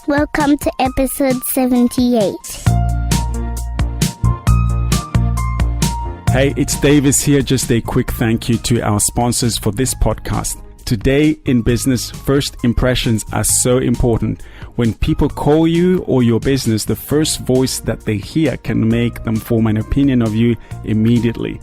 Welcome to episode 78. Hey, it's Davis here. Just a quick thank you to our sponsors for this podcast. Today in business, first impressions are so important. When people call you or your business, the first voice that they hear can make them form an opinion of you immediately.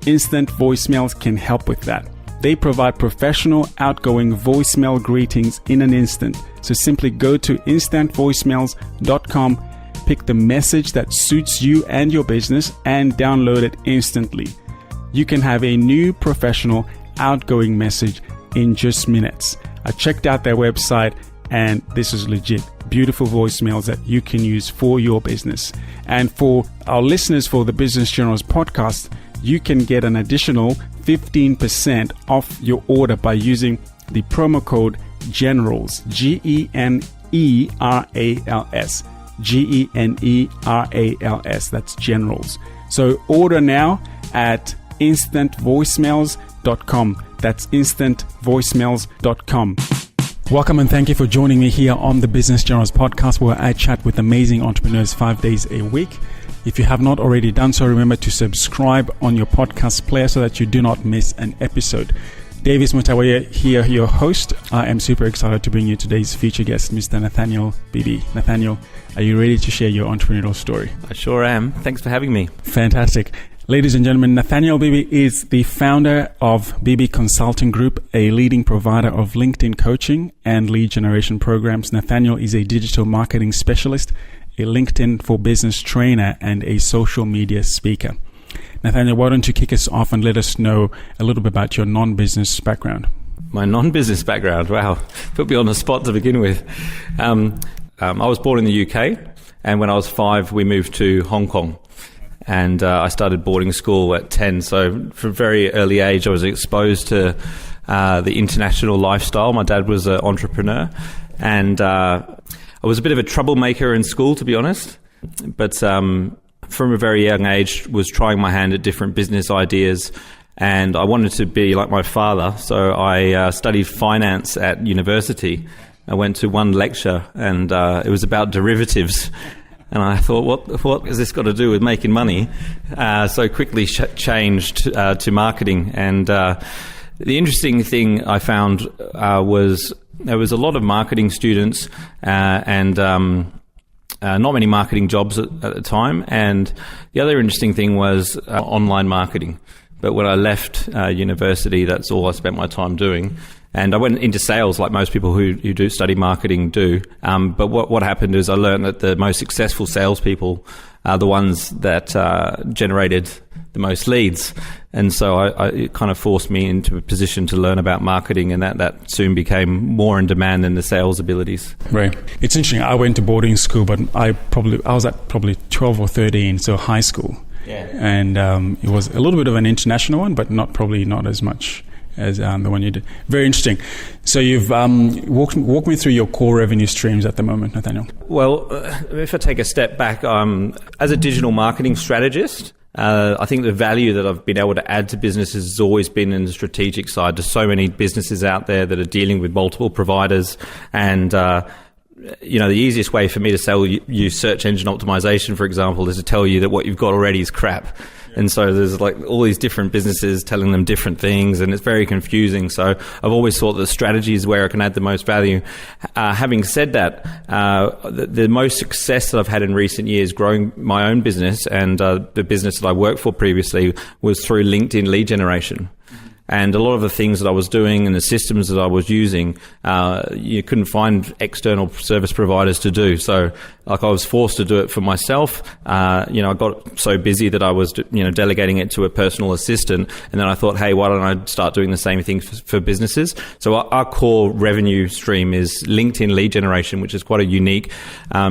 Instant voicemails can help with that. They provide professional, outgoing voicemail greetings in an instant. So simply go to instantvoicemails.com, pick the message that suits you and your business, and download it instantly. You can have a new professional, outgoing message in just minutes. I checked out their website and this is legit. Beautiful voicemails that you can use for your business. And for our listeners for the Business Generals podcast, you can get an additional 15% off your order by using the promo code GENERALS, GENERALS, GENERALS, that's Generals. So order now at instantvoicemails.com. That's instantvoicemails.com. Welcome and thank you for joining me here on the Business Generals podcast, where I chat with amazing entrepreneurs 5 days a week. If you have not already done so, remember to subscribe on your podcast player so that you do not miss an episode. Davis Mutawaya here, your host. I am super excited to bring you today's feature guest, Mr. Nathanial Bibby. Nathanial, are you ready to share your entrepreneurial story? I sure am. Thanks for having me. Fantastic. Ladies and gentlemen, Nathanial Bibby is the founder of Bibby Consulting Group, a leading provider of LinkedIn coaching and lead generation programs. Nathanial is a digital marketing specialist, a LinkedIn for business trainer, and a social media speaker. Nathanial, why don't you kick us off and let us know a little bit about your non-business background? My non-business background? Wow. Put me on the spot to begin with. I was born in the UK, and when I was 5, we moved to Hong Kong. And I started boarding school at 10. So from a very early age, I was exposed to the international lifestyle. My dad was an entrepreneur. And I was a bit of a troublemaker in school, to be honest. But from a very young age, was trying my hand at different business ideas. And I wanted to be like my father. So I studied finance at university. I went to one lecture, and it was about derivatives. And I thought, what has this got to do with making money? So quickly changed to marketing. And the interesting thing I found was there was a lot of marketing students and not many marketing jobs at the time. And the other interesting thing was online marketing. But when I left university, that's all I spent my time doing. And I went into sales like most people who do study marketing do. But what happened is I learned that the most successful salespeople are the ones that generated the most leads. And so it kind of forced me into a position to learn about marketing, and that soon became more in demand than the sales abilities. Right. It's interesting. I went to boarding school, but I was at probably 12 or 13, so high school. Yeah. And it was a little bit of an international one, but not as much as the one you did. Very interesting. So you've walk me through your core revenue streams at the moment, Nathanial. Well, if I take a step back, as a digital marketing strategist, I think the value that I've been able to add to businesses has always been in the strategic side. There's so many businesses out there that are dealing with multiple providers, and the easiest way for me to sell you search engine optimization, for example, is to tell you that what you've got already is crap. And so there's like all these different businesses telling them different things, and it's very confusing. So I've always thought that strategy is where I can add the most value. Having said that, the most success that I've had in recent years growing my own business and the business that I worked for previously was through LinkedIn lead generation. And a lot of the things that I was doing and the systems that I was using, you couldn't find external service providers to do. So I was forced to do it for myself. I got so busy that I was, delegating it to a personal assistant. And then I thought, hey, why don't I start doing the same thing for businesses? So our core revenue stream is LinkedIn lead generation, which is quite a unique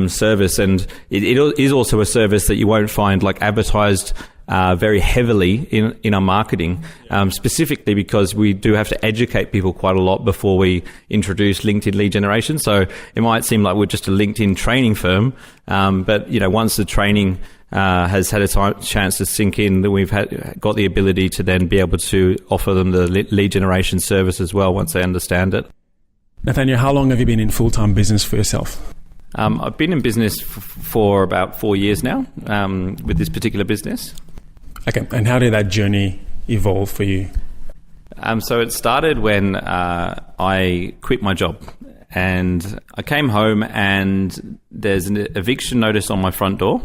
service. And it is also a service that you won't find like advertised very heavily in our marketing, specifically because we do have to educate people quite a lot before we introduce LinkedIn lead generation. So it might seem like we're just a LinkedIn training firm, but once the training has had a chance to sink in, that we've got the ability to then be able to offer them the lead generation service as well once they understand it. Nathaniel, how long have you been in full-time business for yourself? I've been in business for about 4 years now with this particular business. Okay, and how did that journey evolve for you? So it started when I quit my job, and I came home and there's an eviction notice on my front door.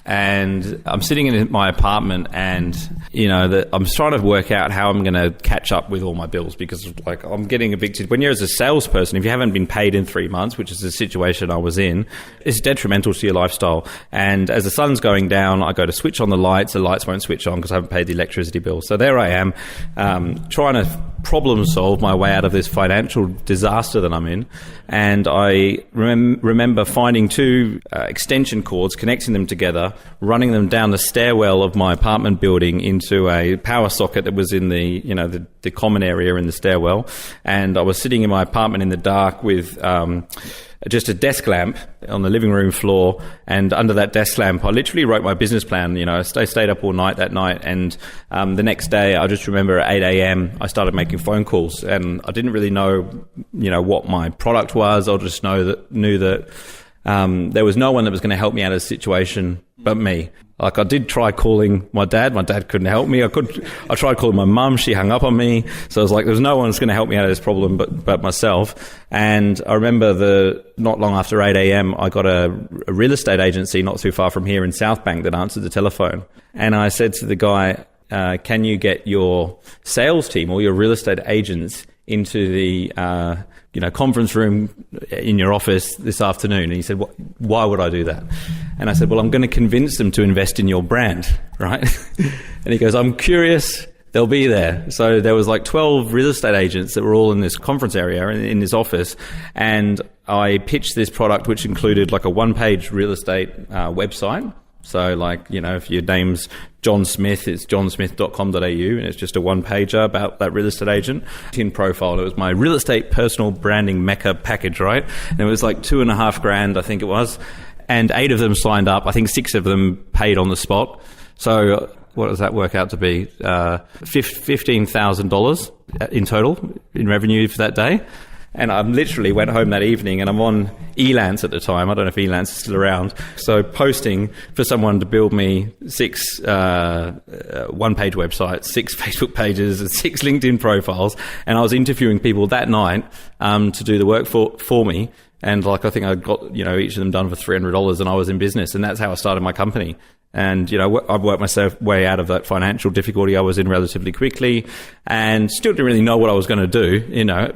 And I'm sitting in my apartment, and I'm trying to work out how I'm going to catch up with all my bills, because like I'm getting evicted. When you're as a salesperson, if you haven't been paid in 3 months, which is the situation I was in, it's detrimental to your lifestyle. And as the sun's going down, I go to switch on the lights won't switch on because I haven't paid the electricity bill. So there I am, trying to problem solve my way out of this financial disaster that I'm in. And I remember finding 2 extension cords, connecting them together, running them down the stairwell of my apartment building into a power socket that was in the common area in the stairwell. And I was sitting in my apartment in the dark with just a desk lamp on the living room floor, and under that desk lamp I literally wrote my business plan. I stayed up all night that night, and the next day I just remember at 8 a.m. I started making phone calls, and I didn't really know what my product was. I just knew that there was no one that was going to help me out of the situation but me. Like, I did try calling my dad. My dad couldn't help me. I tried calling my mum. She hung up on me. So I was like, there's no one that's going to help me out of this problem but myself. And I remember not long after 8 a.m., I got a real estate agency not too far from here in South Bank that answered the telephone. And I said to the guy, can you get your sales team or your real estate agents into the conference room in your office this afternoon? And he said, why would I do that? And I said, well, I'm going to convince them to invest in your brand, right? And he goes, I'm curious, they'll be there. So there was like 12 real estate agents that were all in this conference area in this office. And I pitched this product, which included like a 1-page real estate website. So if your name's John Smith, it's johnsmith.com.au, and it's just a 1-pager about that real estate agent. In profile, it was my real estate personal branding mecca package, right? And it was like $2,500, I think it was. And 8 of them signed up. I think 6 of them paid on the spot. So what does that work out to be? $15,000 in total in revenue for that day. And I literally went home that evening, and I'm on Elance at the time. I don't know if Elance is still around. So posting for someone to build me 6 1-page websites, 6 Facebook pages, and 6 LinkedIn profiles. And I was interviewing people that night to do the work for me. And I think I got each of them done for $300, and I was in business. And that's how I started my company. And, I've worked myself way out of that financial difficulty I was in relatively quickly, and still didn't really know what I was going to do,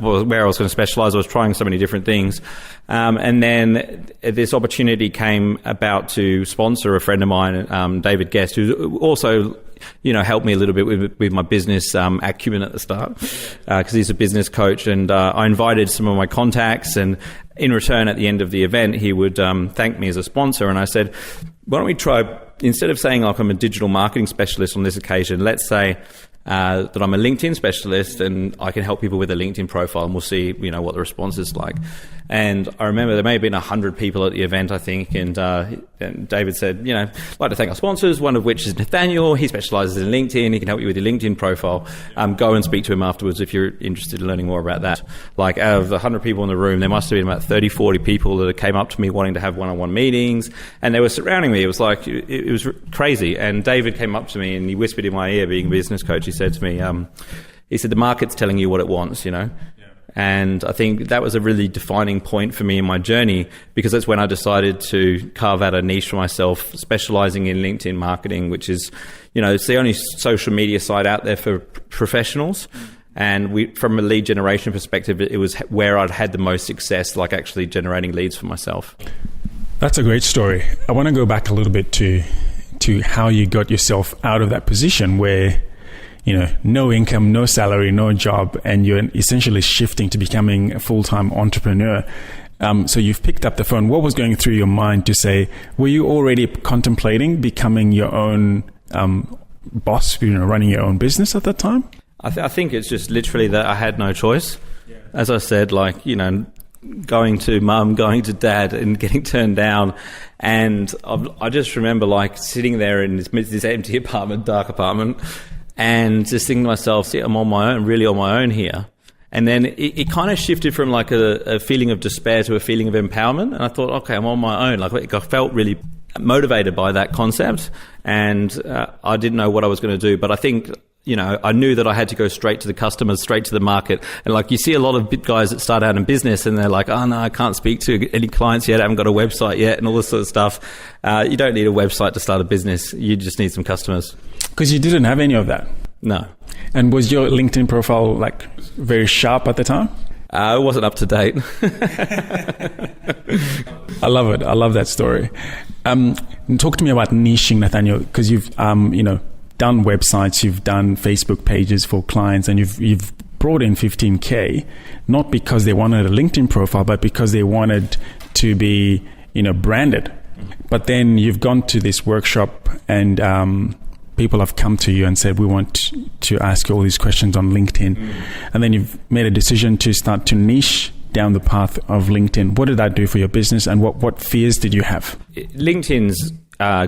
where I was going to specialize. I was trying so many different things. And then this opportunity came about to sponsor a friend of mine, David Guest, who also, helped me a little bit with my business acumen at the start, because he's a business coach. And I invited some of my contacts, and in return, at the end of the event, he would thank me as a sponsor. And I said, why don't we try, instead of saying I'm a digital marketing specialist on this occasion, let's say that I'm a LinkedIn specialist and I can help people with a LinkedIn profile, and we'll see, what the response is like. And I remember there may have been 100 people at the event, I think, and David said, I'd like to thank our sponsors, one of which is Nathanial. He specializes in LinkedIn. He can help you with your LinkedIn profile. Go and speak to him afterwards if you're interested in learning more about that. Out of the 100 people in the room, there must have been about 30, 40 people that came up to me wanting to have one-on-one meetings, and they were surrounding me. It was it was crazy. And David came up to me and he whispered in my ear, being a business coach, he said to me, he said, the market's telling you what it wants, And I think that was a really defining point for me in my journey, because that's when I decided to carve out a niche for myself, specializing in LinkedIn marketing, which is, it's the only social media site out there for professionals. And from a lead generation perspective, it was where I'd had the most success, actually generating leads for myself. That's a great story. I want to go back a little bit to how you got yourself out of that position where, no income, no salary, no job, and you're essentially shifting to becoming a full-time entrepreneur. So you've picked up the phone. What was going through your mind to say, were you already contemplating becoming your own boss, running your own business at that time? I think it's just literally that I had no choice. Yeah. As I said, going to mum, going to dad, and getting turned down. And I just remember sitting there in this empty apartment, dark apartment, and just thinking to myself, see, I'm on my own, really on my own here. And then it kind of shifted from like a feeling of despair to a feeling of empowerment. And I thought, okay, I'm on my own. Like I felt really motivated by that concept, and I didn't know what I was going to do. But I think, I knew that I had to go straight to the customers, straight to the market. And like you see a lot of guys that start out in business and they're like, oh no, I can't speak to any clients yet. I haven't got a website yet and all this sort of stuff. You don't need a website to start a business. You just need some customers. Because you didn't have any of that. No. And was your LinkedIn profile like very sharp at the time? It wasn't up to date. I love it. I love that story. Talk to me about niching, Nathaniel, because you've, done websites, you've done Facebook pages for clients, and you've brought in 15K, not because they wanted a LinkedIn profile, but because they wanted to be, branded. But then you've gone to this workshop and people have come to you and said, we want to ask you all these questions on LinkedIn. And then you've made a decision to start to niche down the path of LinkedIn. What did that do for your business, and what fears did you have? LinkedIn's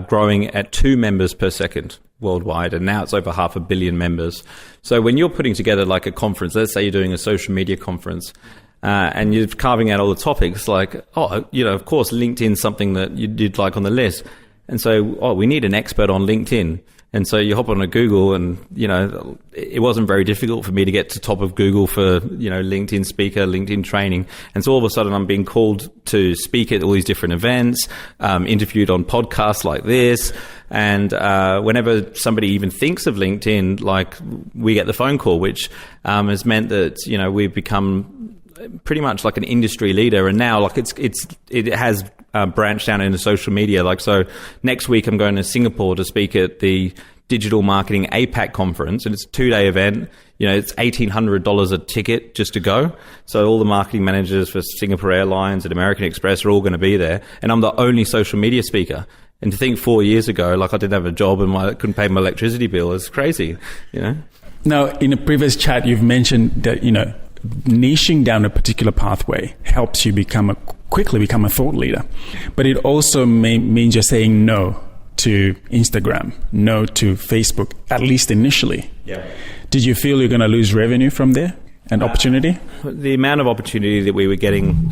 growing at 2 members per second worldwide, and now it's over 500 million members. So when you're putting together like a conference, let's say you're doing a social media conference, and you're carving out all the topics, like, of course, LinkedIn's something that you'd like on the list. And so, we need an expert on LinkedIn. And so you hop on a Google, and, it wasn't very difficult for me to get to top of Google for, LinkedIn speaker, LinkedIn training. And so all of a sudden I'm being called to speak at all these different events, interviewed on podcasts like this. And whenever somebody even thinks of LinkedIn, like, we get the phone call, which has meant that, we've become pretty much like an industry leader. And now, like, it has branched out into social media. Like, so next week I'm going to Singapore to speak at the Digital Marketing APAC conference, and it's a 2-day event. It's $1,800 a ticket just to go. So all the marketing managers for Singapore Airlines and American Express are all going to be there, and I'm the only social media speaker. And to think 4 years ago, like, I didn't have a job and I couldn't pay my electricity bill, is crazy. Now, in a previous chat, you've mentioned that niching down a particular pathway helps you quickly become a thought leader, but it also means you're saying no to Instagram, no to Facebook, at least initially. Yeah. Did you feel you're going to lose revenue from there and opportunity? The amount of opportunity that we were getting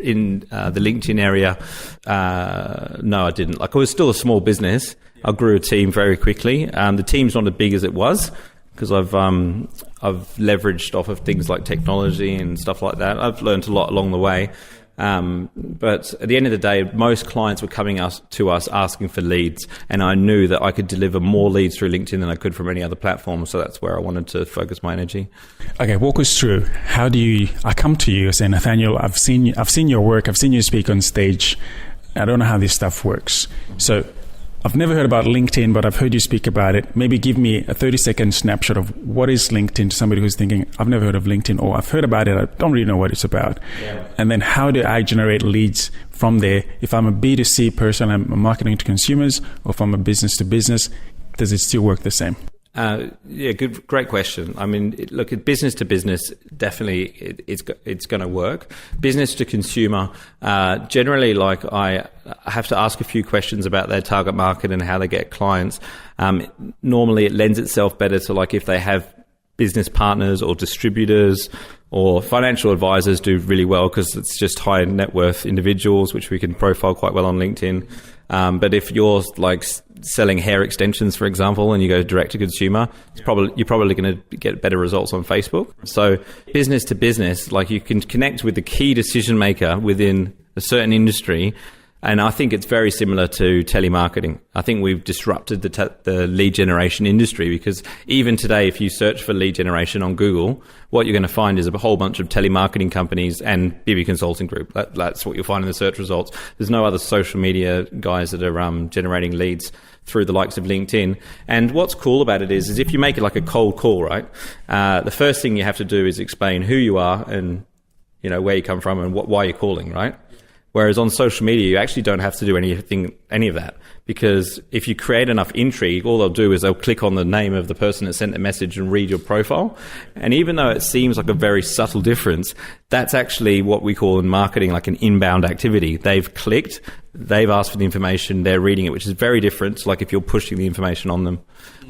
in the LinkedIn area, no, I didn't. Like, I was still a small business. I grew a team very quickly. The team's not as big as it was, because I've leveraged off of things like technology and stuff like that. I've learned a lot along the way. But at the end of the day, most clients were coming to us asking for leads, and I knew that I could deliver more leads through LinkedIn than I could from any other platform. So that's where I wanted to focus my energy. Okay, walk us through. How do I come to you and say, Nathaniel, I've seen your work, I've seen you speak on stage. I don't know how this stuff works. So I've never heard about LinkedIn, but I've heard you speak about it. Maybe give me a 30-second snapshot of what is LinkedIn to somebody who's thinking, I've never heard of LinkedIn, or I've heard about it, I don't really know what it's about. Yeah. And then how do I generate leads from there? If I'm a B2C person, I'm marketing to consumers, or if I'm a business to business, does it still work the same? Great question. I mean, look, business to business, definitely it's going to work. Business to consumer, generally, like, I have to ask a few questions about their target market and how they get clients. Normally it lends itself better to, like, if they have business partners or distributors or financial advisors, do really well, because it's just high net worth individuals, which we can profile quite well on LinkedIn. But if you're like selling hair extensions, for example, and you go direct to consumer, you're probably going to get better results on Facebook. So business to business, like, you can connect with the key decision maker within a certain industry. And I think it's very similar to telemarketing. I think we've disrupted the lead generation industry, because even today, if you search for lead generation on Google, what you're going to find is a whole bunch of telemarketing companies and Bibby Consulting Group. That's what you'll find in the search results. There's no other social media guys that are generating leads through the likes of LinkedIn. And what's cool about it is if you make it like a cold call, right? The first thing you have to do is explain who you are and, where you come from and why you're calling, right? Whereas on social media, you actually don't have to do any of that, because if you create enough intrigue, all they'll do is they'll click on the name of the person that sent the message and read your profile. And even though it seems like a very subtle difference, that's actually what we call in marketing like an inbound activity. They've clicked, they've asked for the information, they're reading it, which is very different to like if you're pushing the information on them,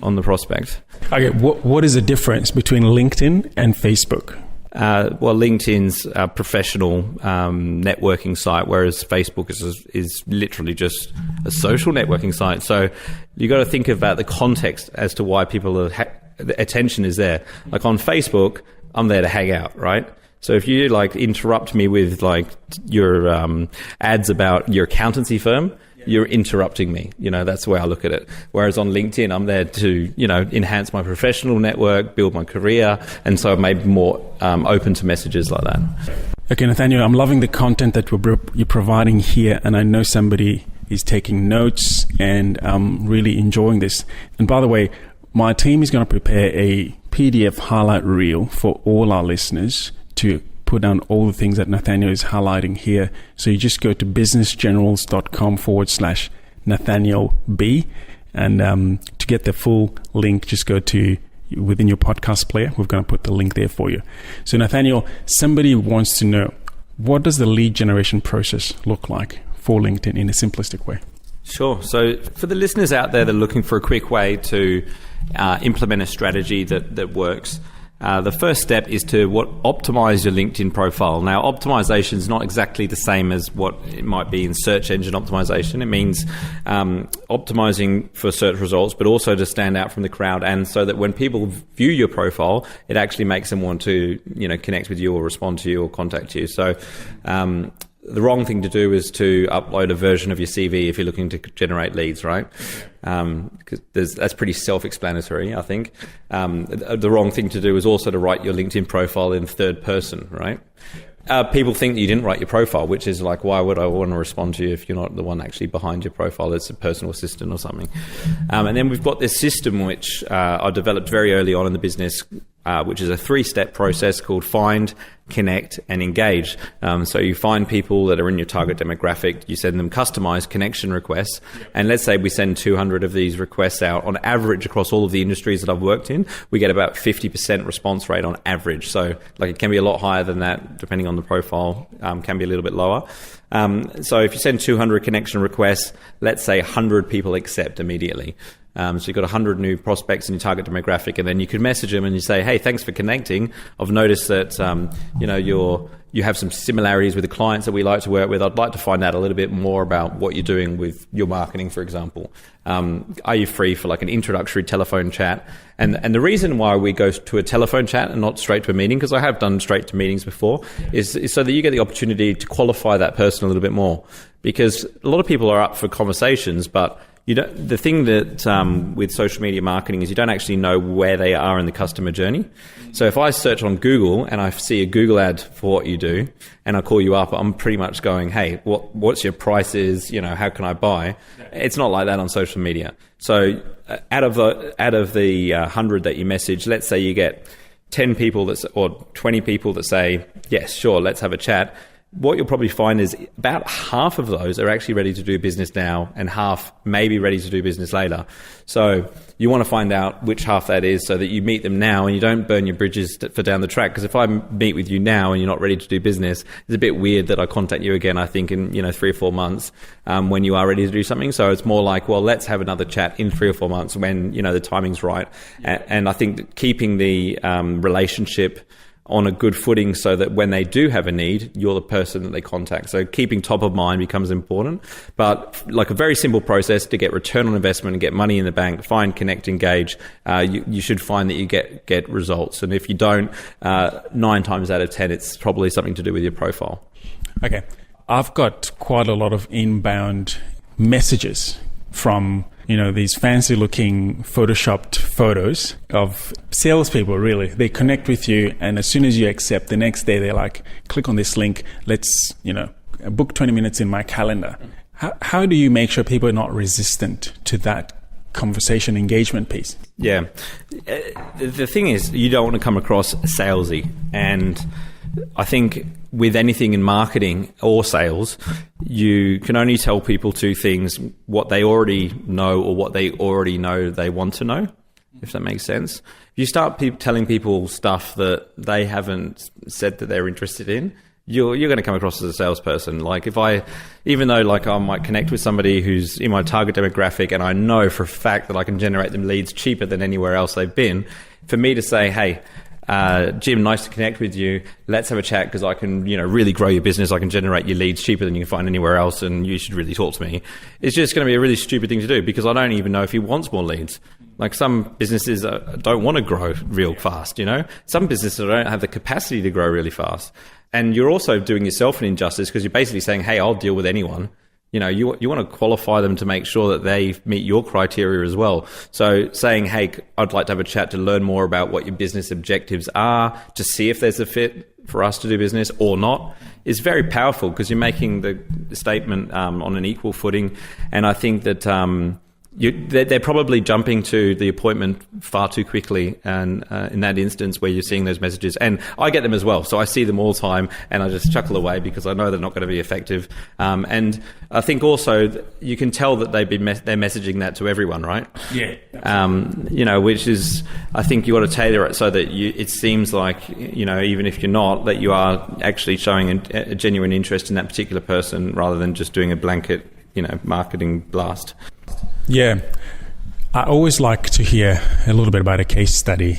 on the prospect. Okay, what is the difference between LinkedIn and Facebook? Well, LinkedIn's a professional networking site, whereas Facebook is literally just a social networking site. So you got to think about the context as to why people are the attention is there. Like on Facebook, I'm there to hang out, right? So if you like interrupt me with like your ads about your accountancy firm, you're interrupting me. That's the way I look at it. Whereas on LinkedIn, I'm there to, enhance my professional network, build my career. And so I'm maybe more open to messages like that. Okay, Nathaniel, I'm loving the content that you're providing here. And I know somebody is taking notes and really enjoying this. And by the way, my team is going to prepare a PDF highlight reel for all our listeners to put down all the things that Nathaniel is highlighting here. So you just go to businessgenerals.com/Nathaniel B. And to get the full link, just go to within your podcast player. We're going to put the link there for you. So Nathaniel, somebody wants to know, what does the lead generation process look like for LinkedIn in a simplistic way? Sure. So for the listeners out there that are looking for a quick way to implement a strategy that works, the first step is to optimize your LinkedIn profile. Now, optimization is not exactly the same as what it might be in search engine optimization. It means optimizing for search results, but also to stand out from the crowd, and so that when people view your profile, it actually makes them want to, connect with you or respond to you or contact you. So, the wrong thing to do is to upload a version of your CV if you're looking to generate leads, right? Because that's pretty self-explanatory, I think. The wrong thing to do is also to write your LinkedIn profile in third person, right? People think that you didn't write your profile, which is like, why would I want to respond to you if you're not the one actually behind your profile? It's a personal assistant or something. And then we've got this system which I developed very early on in the business, which is a 3-step process called find, connect, and engage. So you find people that are in your target demographic, you send them customized connection requests, and let's say we send 200 of these requests out. On average, across all of the industries that I've worked in, we get about 50% response rate on average. So like it can be a lot higher than that, depending on the profile, can be a little bit lower. So if you send 200 connection requests, let's say 100 people accept immediately. So you've got 100 new prospects in your target demographic, and then you could message them and you say, hey, thanks for connecting. I've noticed that, you have some similarities with the clients that we like to work with. I'd like to find out a little bit more about what you're doing with your marketing, for example. Are you free for like an introductory telephone chat? And the reason why we go to a telephone chat and not straight to a meeting, because I have done straight to meetings before, is so that you get the opportunity to qualify that person a little bit more. Because a lot of people are up for conversations, but the thing that with social media marketing is you don't actually know where they are in the customer journey. So if I search on Google and I see a Google ad for what you do, and I call you up, I'm pretty much going, hey, what's your prices? How can I buy? It's not like that on social media. So out of the 100 that you message, let's say you get 10 people or 20 people that say, yes, sure, let's have a chat. What you'll probably find is about half of those are actually ready to do business now, and half may be ready to do business later. So you want to find out which half that is so that you meet them now and you don't burn your bridges for down the track. Because if I meet with you now and you're not ready to do business, it's a bit weird that I contact you again, I think, in 3 or 4 months when you are ready to do something. So it's more like, well, let's have another chat in 3 or 4 months when, the timing's right. And I think that keeping the relationship on a good footing so that when they do have a need, you're the person that they contact. So keeping top of mind becomes important. But like a very simple process to get return on investment and get money in the bank, find, connect, engage, you should find that you get results. And if you don't, 9 times out of 10, it's probably something to do with your profile. Okay. I've got quite a lot of inbound messages from these fancy looking photoshopped photos of salespeople. Really, they connect with you, and as soon as you accept, the next day they're like, click on this link, let's book 20 minutes in my calendar. How do you make sure people are not resistant to that conversation engagement piece? Yeah, the thing is, you don't want to come across salesy, and I think with anything in marketing or sales, you can only tell people 2 things: what they already know or what they already know they want to know, if that makes sense. If you start telling people stuff that they haven't said that they're interested in, you're going to come across as a salesperson. Like even though like I might connect with somebody who's in my target demographic and I know for a fact that I can generate them leads cheaper than anywhere else they've been, for me to say, hey, Jim, nice to connect with you. Let's have a chat because I can, really grow your business. I can generate your leads cheaper than you can find anywhere else, and you should really talk to me. It's just going to be a really stupid thing to do because I don't even know if he wants more leads. Like some businesses don't want to grow real fast, Some businesses don't have the capacity to grow really fast. And you're also doing yourself an injustice because you're basically saying, hey, I'll deal with anyone. You want to qualify them to make sure that they meet your criteria as well. So saying, hey, I'd like to have a chat to learn more about what your business objectives are, to see if there's a fit for us to do business or not, is very powerful because you're making the statement on an equal footing. And I think that they're probably jumping to the appointment far too quickly, and in that instance where you're seeing those messages, and I get them as well, so I see them all the time and I just chuckle away because I know they're not going to be effective. And I think also you can tell that they're messaging that to everyone, right? Yeah. Which is, I think you got to tailor it so that it seems like, even if you're not, that you are actually showing a genuine interest in that particular person rather than just doing a blanket, marketing blast. Yeah, I always like to hear a little bit about a case study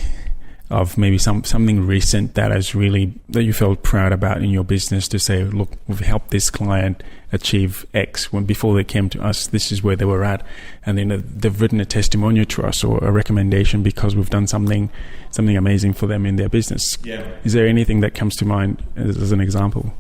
of maybe something recent that you felt proud about in your business to say, look, we've helped this client achieve X when before they came to us, this is where they were at. And then they've written a testimonial to us or a recommendation because we've done something amazing for them in their business. Yeah. Is there anything that comes to mind as an example?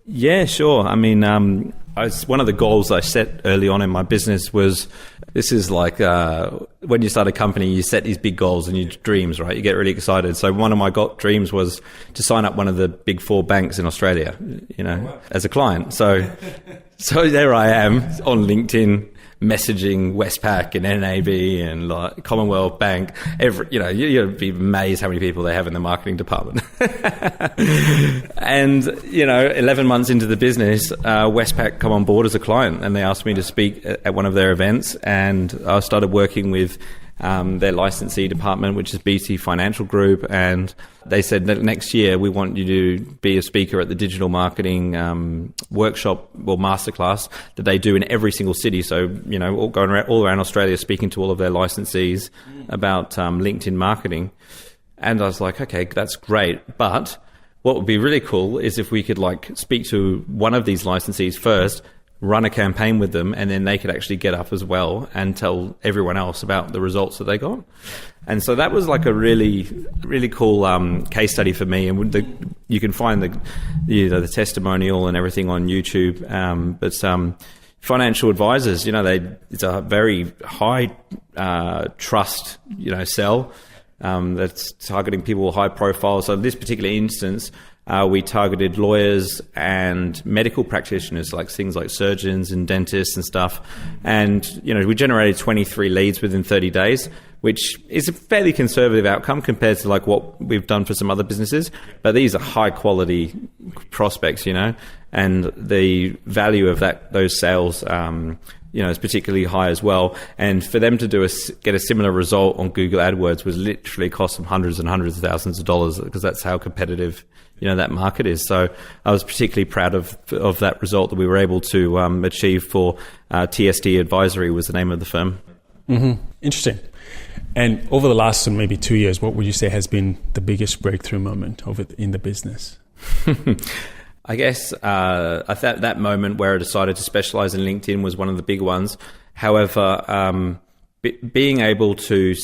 Yeah, sure. I mean, one of the goals I set early on in my business was, this is like when you start a company, you set these big goals and your dreams, right? You get really excited. So one of my dreams was to sign up one of the big 4 banks in Australia, as a client. So there I am on LinkedIn, messaging Westpac and NAB and like Commonwealth Bank. You'd be amazed how many people they have in the marketing department. And 11 months into the business, Westpac come on board as a client, and they asked me to speak at one of their events, and I started working with their licensee department, which is BT Financial Group, and they said that next year we want you to be a speaker at the digital marketing workshop or masterclass that they do in every single city. So, going all around Australia, speaking to all of their licensees about LinkedIn marketing. And I was like, okay, that's great. But what would be really cool is if we could speak to one of these licensees first, run a campaign with them, and then they could actually get up as well and tell everyone else about the results that they got. And so that was like a really, really cool case study for me. And you can find the testimonial and everything on YouTube. But financial advisors, it's a very high trust, sell that's targeting people high profile. So in this particular instance, we targeted lawyers and medical practitioners, like things like surgeons and dentists and stuff. And, we generated 23 leads within 30 days, which is a fairly conservative outcome compared to what we've done for some other businesses. But these are high quality prospects, and the value of those sales, is particularly high as well. And for them to get a similar result on Google AdWords was literally cost them hundreds and hundreds of thousands of dollars, because that's how competitive that market is. So I was particularly proud of that result that we were able to achieve for TSD Advisory was the name of the firm. Mm-hmm. Interesting. And over the last maybe 2 years, what would you say has been the biggest breakthrough moment in the business? I guess I thought that moment where I decided to specialize in LinkedIn was one of the big ones. However, being able to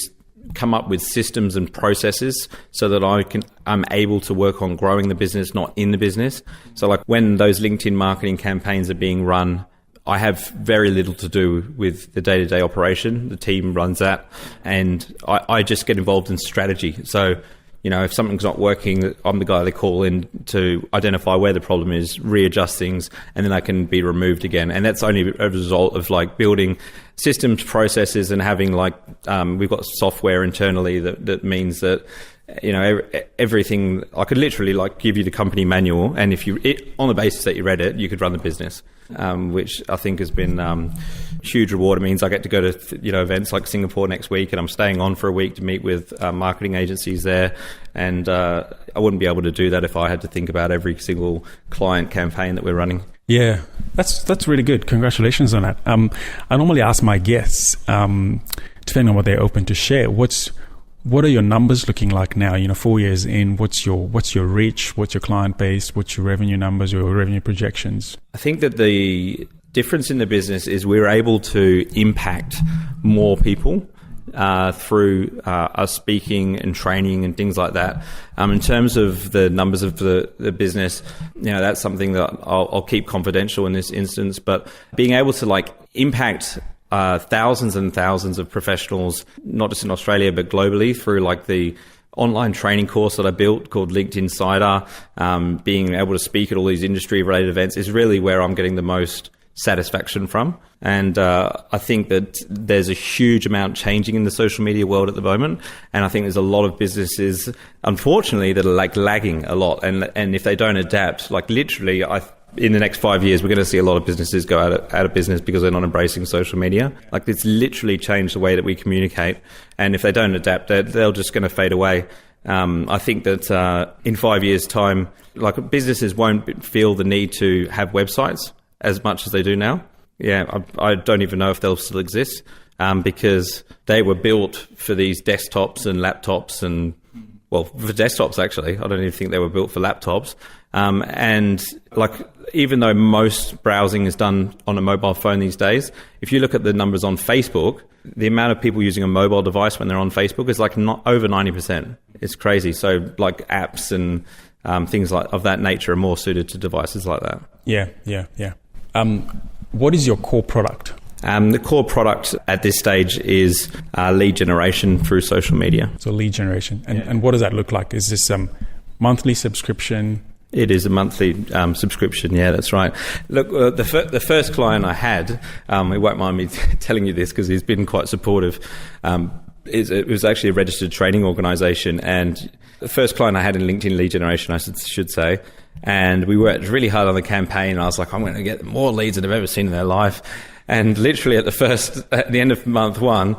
come up with systems and processes so that I'm able to work on growing the business, not in the business. So when those LinkedIn marketing campaigns are being run, I have very little to do with the day-to-day operation. The team runs that, and I just get involved in strategy. So, if something's not working, I'm the guy they call in to identify where the problem is, readjust things, and then I can be removed again. And that's only a result of building systems, processes, and having we've got software internally that means that everything. I could literally give you the company manual, and on the basis that you read it, you could run the business, which I think has been huge reward. It means I get to go to events like Singapore next week, and I'm staying on for a week to meet with marketing agencies there. And I wouldn't be able to do that if I had to think about every single client campaign that we're running. Yeah, that's really good. Congratulations on that. I normally ask my guests, depending on what they're open to share, what's What are your numbers looking like now? 4 years in, what's your reach? What's your client base? What's your revenue numbers, your revenue projections? I think that the difference in the business is we're able to impact more people through us speaking and training and things like that. In terms of the numbers of the business, that's something that I'll keep confidential in this instance. But being able to impact thousands and thousands of professionals, not just in Australia but globally, through the online training course that I built called Linked Insider, being able to speak at all these industry-related events is really where I'm getting the most satisfaction from. And I think that there's a huge amount changing in the social media world at the moment, and I think there's a lot of businesses, unfortunately, that are lagging a lot, and if they don't adapt, literally, in the next 5 years, we're going to see a lot of businesses go out of business because they're not embracing social media. It's literally changed the way that we communicate, and if they don't adapt, they're just going to fade away. I think that in 5 years' time, businesses won't feel the need to have websites as much as they do now. Yeah, I don't even know if they'll still exist because they were built for these desktops and laptops and, well, for desktops actually. I don't even think they were built for laptops. And even though most browsing is done on a mobile phone these days, if you look at the numbers on Facebook, the amount of people using a mobile device when they're on Facebook is not over 90%. It's crazy. So apps and things of that nature are more suited to devices like that. Yeah. What is your core product? The core product at this stage is lead generation through social media. So lead generation. And what does that look like? Is this monthly subscription? It is a monthly subscription. Yeah, that's right. Look, the first client I had, he won't mind me telling you this because he's been quite supportive. It was actually a registered training organisation, and the first client I had in LinkedIn lead generation, I should say, and we worked really hard on the campaign. And I was like, I'm going to get more leads than I've ever seen in their life. And literally at the end of month one,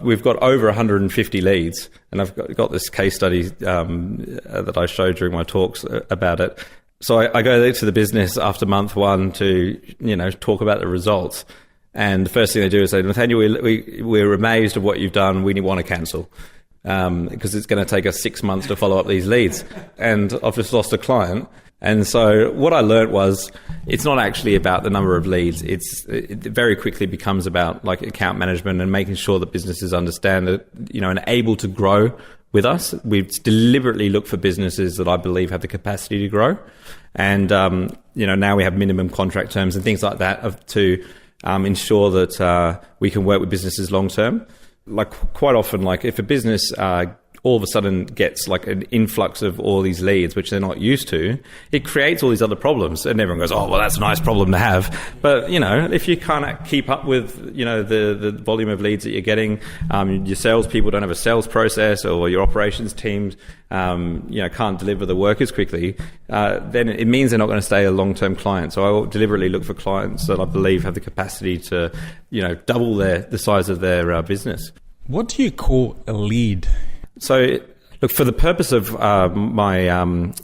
we've got over 150 leads, and I've got this case study that I showed during my talks about it. So I go there to the business after month one to talk about the results, and the first thing they do is say, Nathanial, we're amazed at what you've done. We want to cancel because it's going to take us 6 months to follow up these leads, and I've just lost a client. And so what I learned was it's not actually about the number of leads. It very quickly becomes about account management and making sure that businesses understand that, and able to grow with us. We've deliberately looked for businesses that I believe have the capacity to grow. And, now we have minimum contract terms and things like that to ensure that we can work with businesses long term. Quite often, if a business all of a sudden gets an influx of all these leads, which they're not used to, it creates all these other problems. And everyone goes, oh, well, that's a nice problem to have. But, if you can't keep up with, the volume of leads that you're getting, your salespeople don't have a sales process, or your operations teams, can't deliver the work as quickly, then it means they're not going to stay a long-term client. So I will deliberately look for clients that I believe have the capacity to, double the size of their business. What do you call a lead? So, look, for the purpose of the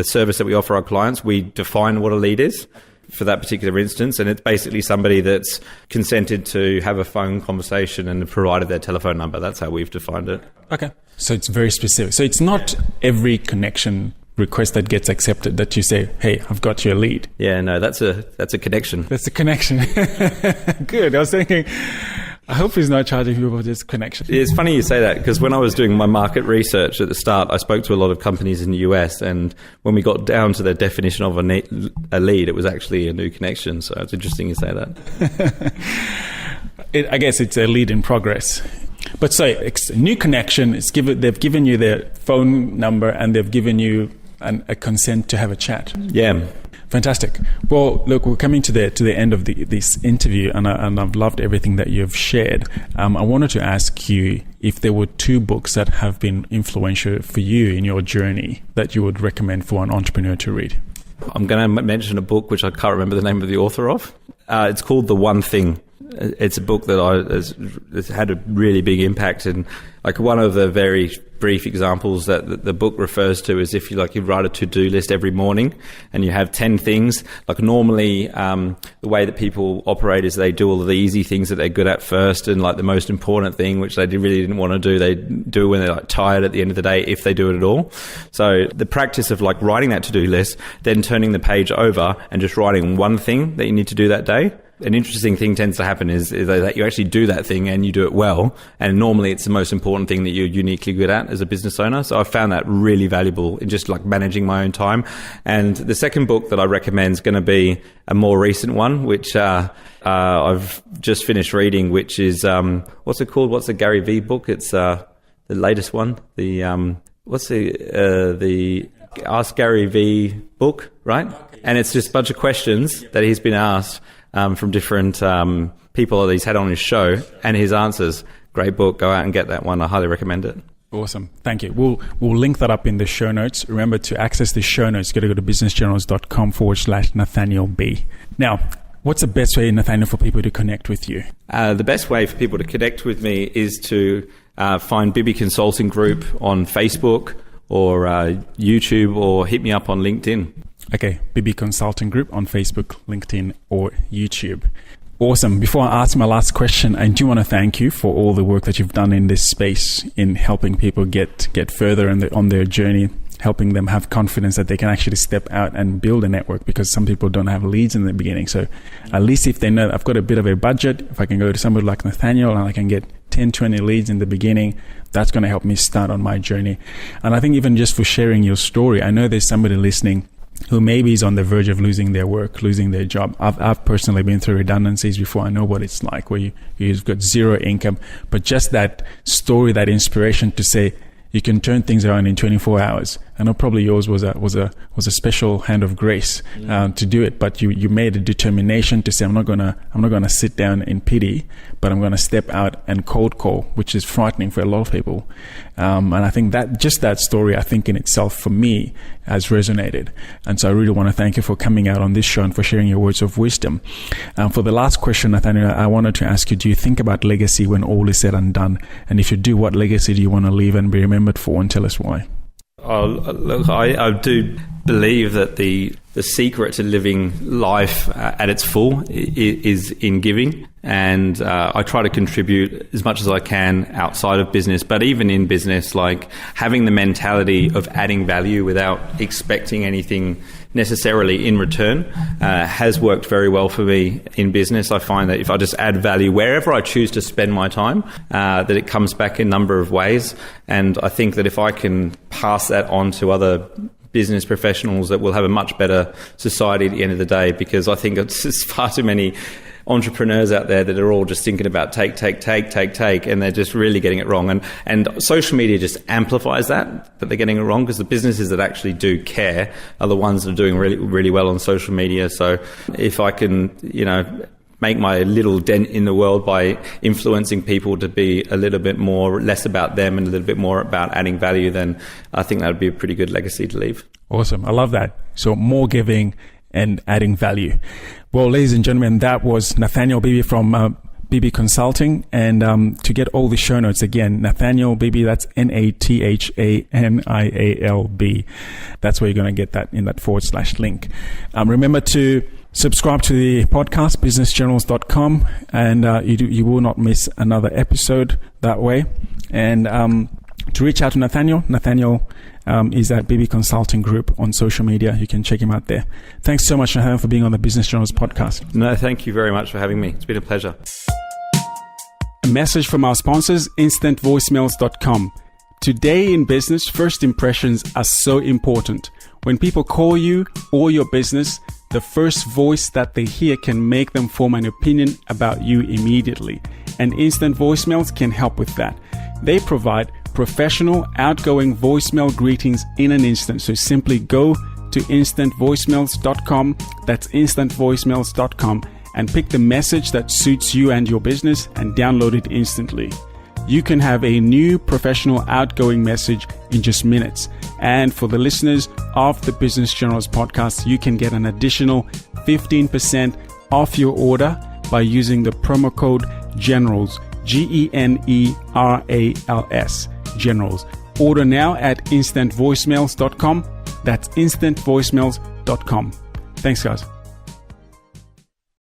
service that we offer our clients, we define what a lead is for that particular instance, and it's basically somebody that's consented to have a phone conversation and provided their telephone number. That's how we've defined it. Okay. So it's very specific. So it's not every connection request that gets accepted that you say, hey, I've got your lead. Yeah, no, that's a connection. That's a connection. Good. I was thinking, I hope he's not charging people for this connection. It's funny you say that, because when I was doing my market research at the start, I spoke to a lot of companies in the US, and when we got down to their definition of a lead, it was actually a new connection. So it's interesting you say that. I guess it's a lead in progress. But so it's a new connection. They've given you their phone number, and they've given you a consent to have a chat. Yeah. Fantastic. Well, look, we're coming to the end of this interview, and I've loved everything that you've shared. I wanted to ask you if there were 2 books that have been influential for you in your journey that you would recommend for an entrepreneur to read. I'm going to mention a book which I can't remember the name of the author of. It's called The One Thing. It's a book that has had a really big impact, and like one of the very brief examples that the book refers to is if you write a to-do list every morning and you have 10 things. Like normally, the way that people operate is they do all of the easy things that they're good at first, and like the most important thing, which they really didn't want to do, they do when they're like tired at the end of the day, if they do it at all. So the practice of like writing that to-do list, then turning the page over and just writing one thing that you need to do that day. An interesting thing tends to happen is that you actually do that thing and you do it well. And normally it's the most important thing that you're uniquely good at as a business owner. So I found that really valuable in just like managing my own time. And the second book that I recommend is going to be a more recent one, which I've just finished reading, which is, what's it called? What's the Gary Vee book? It's the latest one. The Ask Gary Vee book, right? And it's just a bunch of questions that he's been asked from different people that he's had on his show, and his answers. Great book. Go out and get that one. I highly recommend it. Awesome. Thank you. We'll link that up in the show notes. Remember to access the show notes, go to businessjournals.com/Nathanial B. Now, what's the best way, Nathaniel, for people to connect with you? The best way for people to connect with me is to find Bibby Consulting Group on Facebook or YouTube, or hit me up on LinkedIn. Okay, Bibby Consulting Group on Facebook, LinkedIn, or YouTube. Awesome. Before I ask my last question, I do want to thank you for all the work that you've done in this space in helping people get further on their journey, helping them have confidence that they can actually step out and build a network, because some people don't have leads in the beginning. So at least if they know I've got a bit of a budget, if I can go to somebody like Nathaniel and I can get 10, 20 leads in the beginning, that's going to help me start on my journey. And I think even just for sharing your story, I know there's somebody listening who maybe is on the verge of losing their work, losing their job. I've personally been through redundancies before. I know what it's like, where you've got zero income, but just that story, that inspiration to say you can turn things around in 24 hours. I know probably yours was a special hand of grace to do it, but you made a determination to say I'm not gonna sit down in pity, but I'm gonna step out and cold call, which is frightening for a lot of people. And I think that story, I think in itself for me has resonated. And so I really want to thank you for coming out on this show and for sharing your words of wisdom. For the last question, Nathaniel, I wanted to ask you: do you think about legacy when all is said and done? And if you do, what legacy do you want to leave and be remembered for? And tell us why. Look, I do believe that the secret to living life at its full is in giving, and I try to contribute as much as I can outside of business, but even in business, like having the mentality of adding value without expecting anything necessarily in return has worked very well for me in business. I find that if I just add value wherever I choose to spend my time, that it comes back in a number of ways. And I think that if I can pass that on to other business professionals, that we'll have a much better society at the end of the day, because I think it's far too many entrepreneurs out there that are all just thinking about take, and they're just really getting it wrong. And social media just amplifies that they're getting it wrong, because the businesses that actually do care are the ones that are doing really, really well on social media. So if I can, make my little dent in the world by influencing people to be a little bit less about them and a little bit more about adding value, then I think that would be a pretty good legacy to leave. Awesome. I love that. So more giving and adding value. Well, ladies and gentlemen, that was Nathanial Bibby from Bibby Consulting. And to get all the show notes, again, Nathanial Bibby, that's NATHANIALB. That's where you're going to get that in that / link. Remember to subscribe to the podcast, businessjournals.com, and you will not miss another episode that way. And to reach out to Nathaniel is at Bibby Consulting Group on social media. You can check him out there. Thanks so much, Nathaniel, for being on the Business Journals podcast. No, thank you very much for having me. It's been a pleasure. A message from our sponsors, instantvoicemails.com. Today in business, first impressions are so important. When people call you or your business, the first voice that they hear can make them form an opinion about you immediately. And instant voicemails can help with that. They provide professional, outgoing voicemail greetings in an instant. So simply go to instantvoicemails.com. That's instantvoicemails.com, and pick the message that suits you and your business and download it instantly. You can have a new professional outgoing message in just minutes. And for the listeners of the Business Journals podcast, you can get an additional 15% off your order by using the promo code GENERALS, GENERALS, GENERALS. Order now at instantvoicemails.com. That's instantvoicemails.com. Thanks, guys.